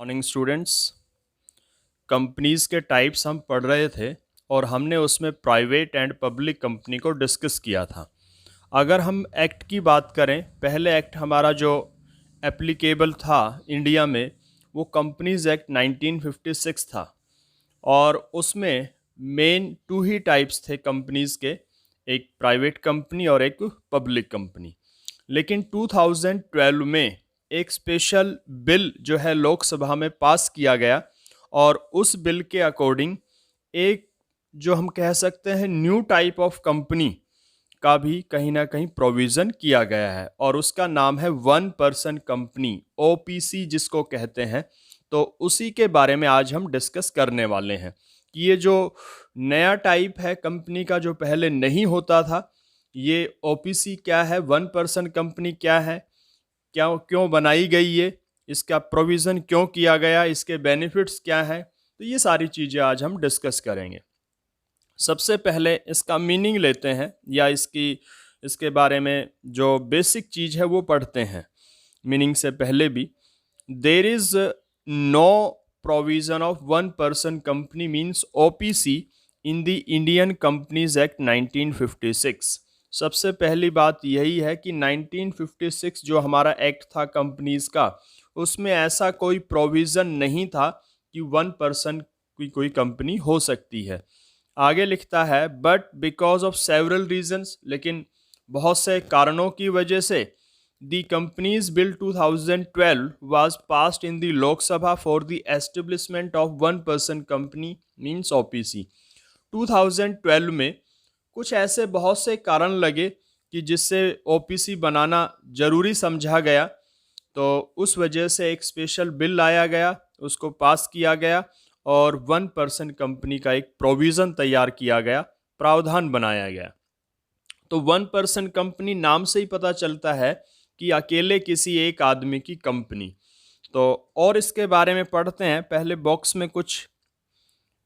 Morning students. Companies के types हम पढ़ रहे थे और हमने उसमें प्राइवेट एंड पब्लिक कंपनी को डिस्कस किया था। अगर हम एक्ट की बात करें, पहले एक्ट हमारा जो एप्लीकेबल था इंडिया में वो कंपनीज़ एक्ट 1956 था और उसमें मेन टू ही टाइप्स थे कंपनीज़ के, एक प्राइवेट कंपनी और एक पब्लिक कंपनी। लेकिन 2012 में एक स्पेशल बिल जो है लोकसभा में पास किया गया और उस बिल के अकॉर्डिंग एक जो हम कह सकते हैं न्यू टाइप ऑफ कंपनी का भी कहीं ना कहीं प्रोविज़न किया गया है और उसका नाम है वन पर्सन कंपनी, ओपीसी जिसको कहते हैं। तो उसी के बारे में आज हम डिस्कस करने वाले हैं कि ये जो नया टाइप है कंपनी का जो पहले नहीं होता था, ये ओपीसी क्या है, वन पर्सन कंपनी क्या है, क्या क्यों बनाई गई ये, इसका प्रोविज़न क्यों किया गया, इसके बेनिफिट्स क्या हैं। तो ये सारी चीज़ें आज हम डिस्कस करेंगे। सबसे पहले इसका मीनिंग लेते हैं या इसके बारे में जो बेसिक चीज़ है वो पढ़ते हैं। मीनिंग से पहले भी, there is no provision of one person company means OPC in the Indian Companies Act 1956। सबसे पहली बात यही है कि 1956 जो हमारा एक्ट था कंपनीज का, उसमें ऐसा कोई प्रोविज़न नहीं था कि वन पर्सन की कोई कंपनी हो सकती है। आगे लिखता है, but because of several reasons, लेकिन बहुत से कारणों की वजह से the companies bill 2012 was passed in the Lok Sabha for the establishment of one person company means OPC। 2012 में कुछ ऐसे बहुत से कारण लगे कि जिससे ओपीसी बनाना ज़रूरी समझा गया, तो उस वजह से एक स्पेशल बिल लाया गया, उसको पास किया गया और वन पर्सन कंपनी का एक प्रोविज़न तैयार किया गया, प्रावधान बनाया गया। तो वन पर्सन कंपनी नाम से ही पता चलता है कि अकेले किसी एक आदमी की कंपनी। तो और इसके बारे में पढ़ते हैं। पहले बॉक्स में कुछ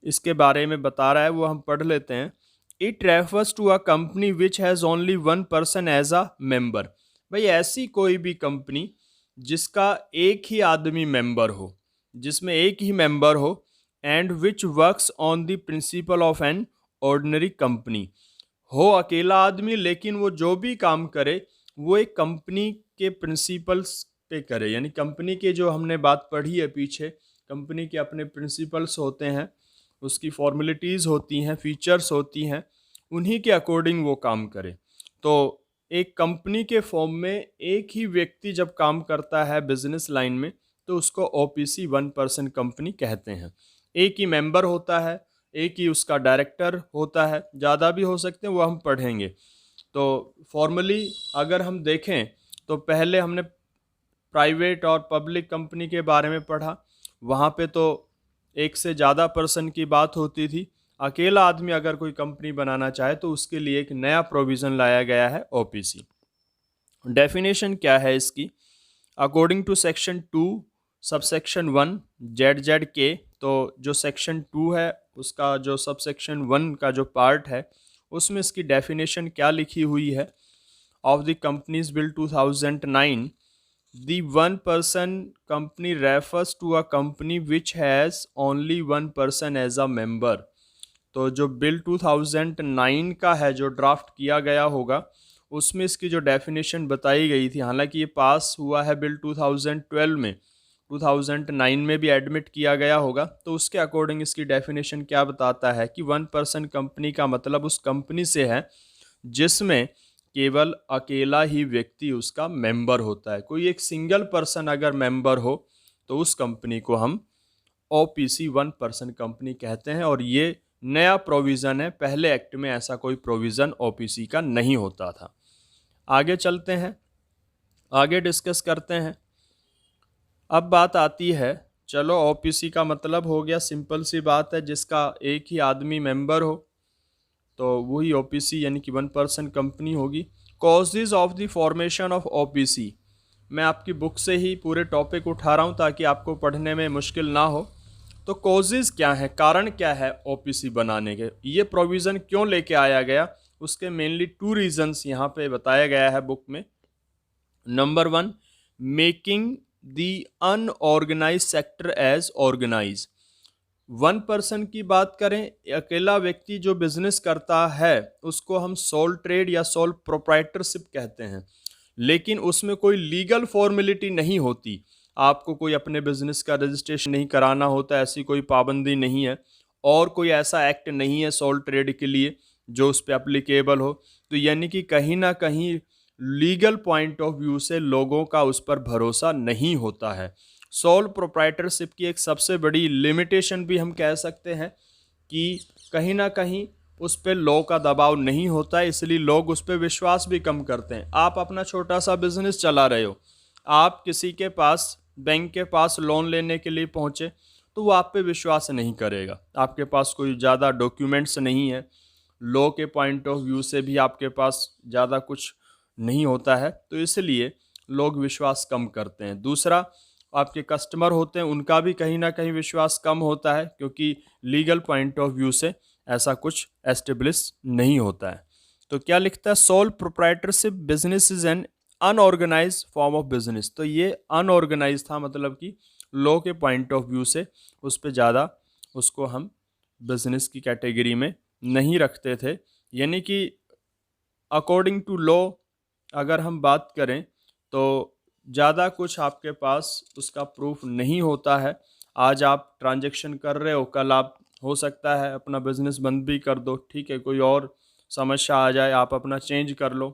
इसके बारे में बता रहा है, वो हम पढ़ लेते हैं। It refers to a company which has only one person as a member. भाई ऐसी कोई भी कंपनी जिसका एक ही आदमी मेंबर हो, जिसमें एक ही मेंबर हो, and which works on the principle of an ordinary company. हो अकेला आदमी लेकिन वो जो भी काम करे वो एक कंपनी के प्रिंसिपल्स पे करे, यानी कंपनी के जो हमने बात पढ़ी है पीछे, कंपनी के अपने प्रिंसिपल्स होते हैं, उसकी फॉर्मेलिटीज़ होती हैं, फीचर्स होती हैं, उन्हीं के अकॉर्डिंग वो काम करे। तो एक कंपनी के फॉर्म में एक ही व्यक्ति जब काम करता है बिजनेस लाइन में, तो उसको ओपीसी वन पर्सन कंपनी कहते हैं। एक ही मेंबर होता है, एक ही उसका डायरेक्टर होता है, ज़्यादा भी हो सकते हैं, वो हम पढ़ेंगे। तो फॉर्मली अगर हम देखें तो पहले हमने प्राइवेट और पब्लिक कंपनी के बारे में पढ़ा, वहाँ पे तो एक से ज़्यादा पर्सन की बात होती थी। अकेला आदमी अगर कोई कंपनी बनाना चाहे तो उसके लिए एक नया प्रोविज़न लाया गया है, ओपीसी। डेफिनेशन क्या है इसकी? According to section 2 subsection 1 Z के, तो जो सेक्शन 2 है उसका जो सबसेक्शन 1 का जो पार्ट है उसमें इसकी डेफिनेशन क्या लिखी हुई है? Of the companies bill 2009, the one person company refers to a company which has only one person as a member। तो जो बिल 2009 का है, जो ड्राफ्ट किया गया होगा, उसमें इसकी जो डेफिनेशन बताई गई थी, हालांकि ये पास हुआ है बिल 2012 में, 2009 में भी एडमिट किया गया होगा, तो उसके अकॉर्डिंग इसकी डेफिनेशन क्या बताता है कि वन पर्सन कंपनी का मतलब उस कंपनी से है जिसमें केवल अकेला ही व्यक्ति उसका मेंबर होता है। कोई एक सिंगल पर्सन अगर मेंबर हो तो उस कंपनी को हम ओपीसी वन पर्सन कंपनी कहते हैं और ये नया प्रोविज़न है। पहले एक्ट में ऐसा कोई प्रोविज़न ओपीसी का नहीं होता था। आगे चलते हैं, आगे डिस्कस करते हैं। अब बात आती है, चलो ओपीसी का मतलब हो गया, सिंपल सी बात है, जिसका एक ही आदमी मेंबर हो, तो वही ओपीसी यानी कि वन पर्सन कंपनी होगी। Causes of the formation of OPC, मैं आपकी बुक से ही पूरे टॉपिक उठा रहा हूँ ताकि आपको पढ़ने में मुश्किल ना हो। तो कॉजेज क्या है, कारण क्या है ओपीसी बनाने के, ये प्रोविज़न क्यों लेके आया गया, उसके मेनली 2 रीजंस यहाँ पे बताया गया है बुक में। Number 1, making the unorganised sector as organised. One person की बात करें, अकेला व्यक्ति जो बिजनेस करता है उसको हम सोल ट्रेड या सोल प्रोप्राइटरशिप कहते हैं, लेकिन उसमें कोई लीगल फॉर्मेलिटी नहीं होती। आपको कोई अपने बिजनेस का रजिस्ट्रेशन नहीं कराना होता, ऐसी कोई पाबंदी नहीं है, और कोई ऐसा एक्ट नहीं है सोल ट्रेड के लिए जो उस पर अप्लीकेबल हो। तो यानी कि कहीं ना कहीं लीगल पॉइंट ऑफ व्यू से लोगों का उस पर भरोसा नहीं होता है। सोल प्रोप्राइटरशिप की एक सबसे बड़ी लिमिटेशन भी हम कह सकते हैं कि कहीं ना कहीं उस पर लॉ का दबाव नहीं होता है, इसलिए लोग उस पर विश्वास भी कम करते हैं। आप अपना छोटा सा बिजनेस चला रहे हो, आप किसी के पास बैंक के पास लोन लेने के लिए पहुंचे तो वो आप पे विश्वास नहीं करेगा। आपके पास कोई ज़्यादा डॉक्यूमेंट्स नहीं है, लॉ के पॉइंट ऑफ व्यू से भी आपके पास ज़्यादा कुछ नहीं होता है, तो इसलिए लोग विश्वास कम करते हैं। दूसरा, आपके कस्टमर होते हैं, उनका भी कहीं ना कहीं विश्वास कम होता है, क्योंकि लीगल पॉइंट ऑफ व्यू से ऐसा कुछ एस्टेब्लिश नहीं होता है। तो क्या लिखता है, sole proprietorship business is an unorganised form of business. तो ये अनऑर्गेनाइज था, मतलब कि लॉ के पॉइंट ऑफ व्यू से उस पर ज़्यादा उसको हम बिजनेस की कैटेगरी में नहीं रखते थे। यानी कि अकॉर्डिंग टू लॉ अगर हम बात करें तो ज़्यादा कुछ आपके पास उसका प्रूफ नहीं होता है। आज आप ट्रांजैक्शन कर रहे हो, कल आप हो सकता है अपना बिजनेस बंद भी कर दो, ठीक है, कोई और समस्या आ जाए, आप अपना चेंज कर लो।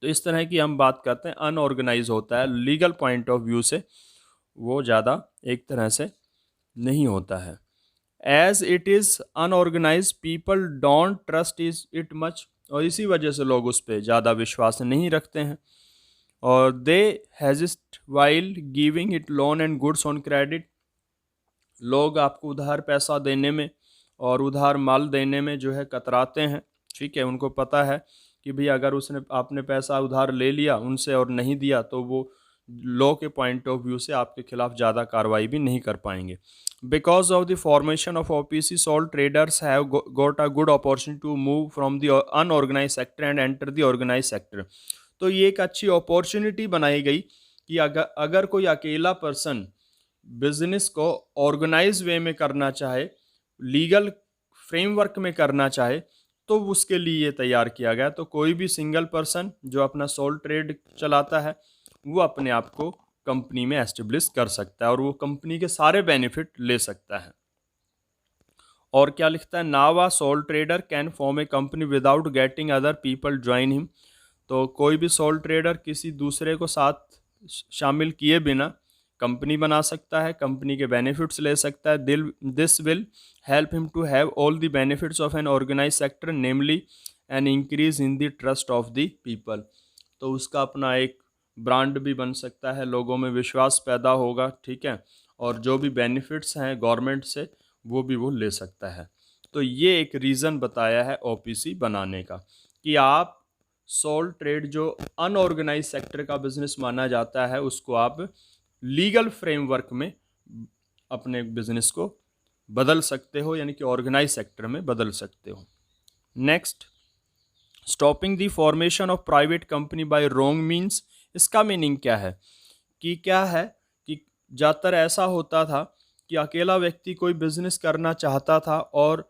तो इस तरह की हम बात करते हैं, अनऑर्गेनाइज होता है, लीगल पॉइंट ऑफ व्यू से वो ज़्यादा एक तरह से नहीं होता है। As it is unorganised people don't trust is it much, और इसी वजह से लोग उस पर ज़्यादा विश्वास नहीं रखते हैं। और they hesitate while giving it loan and goods on credit, लोग आपको उधार पैसा देने में और उधार माल देने में जो है कतराते हैं। ठीक है, उनको पता है कि भाई अगर उसने आपने पैसा उधार ले लिया उनसे और नहीं दिया तो वो लॉ के पॉइंट ऑफ व्यू से आपके खिलाफ ज़्यादा कार्रवाई भी नहीं कर पाएंगे। Because of the formation of OPC, sole traders have got a good opportunity to move from the unorganised sector and enter the organised sector. तो ये एक अच्छी अपॉर्चुनिटी बनाई गई कि अगर कोई अकेला पर्सन बिजनेस को ऑर्गेनाइज वे में करना चाहे, लीगल फ्रेमवर्क में करना चाहे, तो उसके लिए ये तैयार किया गया। तो कोई भी सिंगल पर्सन जो अपना सोल ट्रेड चलाता है वो अपने आप को कंपनी में एस्टेब्लिश कर सकता है और वो कंपनी के सारे बेनिफिट ले सकता है। और क्या लिखता है, now a sole trader can form a company without getting other people join him. तो कोई भी सोल ट्रेडर किसी दूसरे को साथ शामिल किए बिना कंपनी बना सकता है, कंपनी के बेनिफिट्स ले सकता है। This will help him to have all the benefits of an organised sector, namely an increase in the trust of the people. तो उसका अपना एक ब्रांड भी बन सकता है, लोगों में विश्वास पैदा होगा, ठीक है, और जो भी बेनिफिट्स हैं गवर्नमेंट से वो भी वो ले सकता है। तो ये एक रीज़न बताया है ओपीसी बनाने का कि आप सोल ट्रेड जो अनऑर्गेनाइज सेक्टर का बिजनेस माना जाता है उसको आप लीगल फ्रेमवर्क में अपने बिजनेस को बदल सकते हो, यानी कि ऑर्गेनाइज सेक्टर में बदल सकते हो। Next, stopping the formation of private company by wrong means. इसका मीनिंग क्या है कि ज़्यादातर ऐसा होता था कि अकेला व्यक्ति कोई बिजनेस करना चाहता था और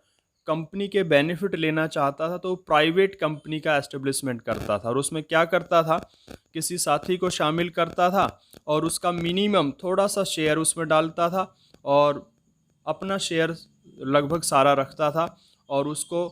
कंपनी के बेनिफिट लेना चाहता था तो प्राइवेट कंपनी का एस्टेब्लिशमेंट करता था, और उसमें क्या करता था, किसी साथी को शामिल करता था और उसका मिनिमम थोड़ा सा शेयर उसमें डालता था और अपना शेयर लगभग सारा रखता था और उसको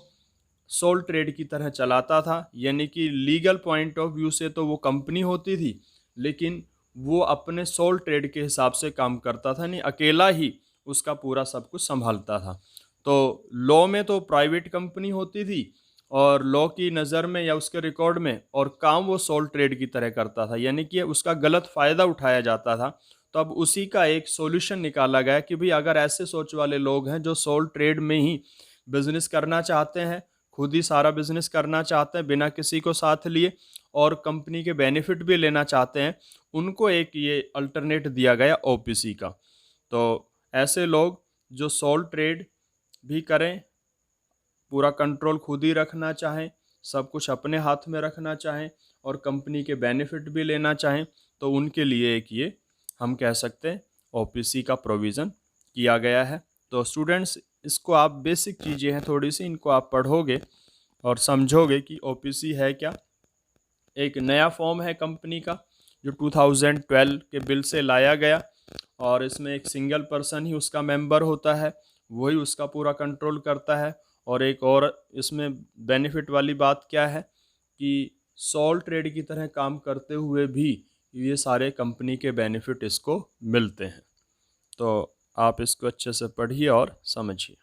सोल ट्रेड की तरह चलाता था। यानी कि लीगल पॉइंट ऑफ व्यू से तो वो कंपनी होती थी, लेकिन वो अपने सोल ट्रेड के हिसाब से काम करता था, नहीं अकेला ही उसका पूरा सब कुछ संभालता था। तो लॉ में तो प्राइवेट कंपनी होती थी और लॉ की नज़र में या उसके रिकॉर्ड में, और काम वो सोल ट्रेड की तरह करता था, यानी कि उसका गलत फ़ायदा उठाया जाता था। तो अब उसी का एक सॉल्यूशन निकाला गया कि भाई अगर ऐसे सोच वाले लोग हैं जो सोल ट्रेड में ही बिजनेस करना चाहते हैं, खुद ही सारा बिजनेस करना चाहते हैं बिना किसी को साथ लिए, और कंपनी के बेनिफिट भी लेना चाहते हैं, उनको एक ये अल्टरनेट दिया गया ओपीसी का। तो ऐसे लोग जो सोल ट्रेड भी करें, पूरा कंट्रोल खुद ही रखना चाहें, सब कुछ अपने हाथ में रखना चाहें और कंपनी के बेनिफिट भी लेना चाहें, तो उनके लिए एक ये हम कह सकते हैं ओपीसी का प्रोविज़न किया गया है। तो स्टूडेंट्स, इसको आप बेसिक चीज़ें हैं थोड़ी सी, इनको आप पढ़ोगे और समझोगे कि ओपीसी है क्या। एक नया फॉर्म है कंपनी का जो 2012 के बिल से लाया गया, और इसमें एक सिंगल पर्सन ही उसका मेंबर होता है, वही उसका पूरा कंट्रोल करता है। और एक और इसमें बेनिफिट वाली बात क्या है कि सोल ट्रेड की तरह काम करते हुए भी ये सारे कंपनी के बेनिफिट इसको मिलते हैं। तो आप इसको अच्छे से पढ़िए और समझिए।